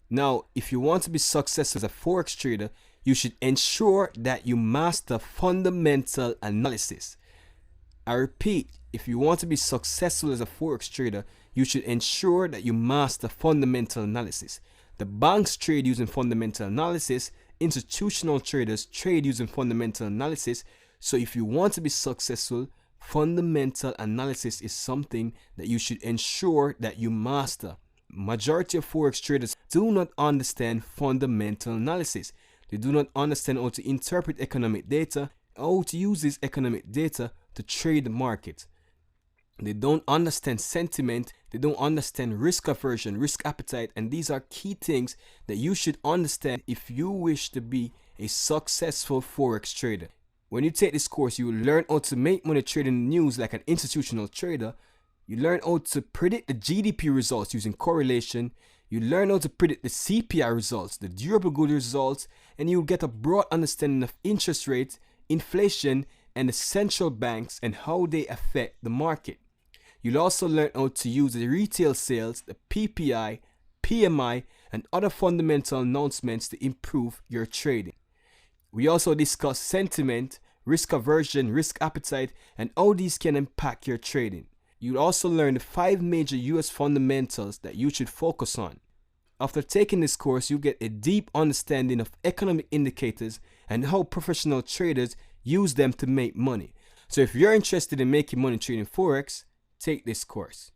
Now, if you want to be successful as a Forex trader, you should ensure that you master fundamental analysis. I repeat, if you want to be successful as a Forex trader, you should ensure that you master fundamental analysis. The banks trade using fundamental analysis, institutional traders trade using fundamental analysis. So if you want to be successful, fundamental analysis is something that you should ensure that you master. Majority of Forex traders do not understand fundamental analysis. They do not understand how to interpret economic data, how to use this economic data to trade the market. They don't understand sentiment, they don't understand risk aversion, risk appetite, and these are key things that you should understand if you wish to be a successful Forex trader. When you take this course, you will learn how to make money trading the news like an institutional trader. You learn how to predict the GDP results using correlation. You learn how to predict the CPI results, the durable goods results, and you'll get a broad understanding of interest rates, inflation, and the central banks and how they affect the market. You'll also learn how to use the retail sales, the PPI, PMI, and other fundamental announcements to improve your trading. We also discuss sentiment, risk aversion, risk appetite, and how these can impact your trading. You'll also learn the 5 major US fundamentals that you should focus on. After taking this course, you get a deep understanding of economic indicators and how professional traders use them to make money. So if you're interested in making money trading Forex, take this course.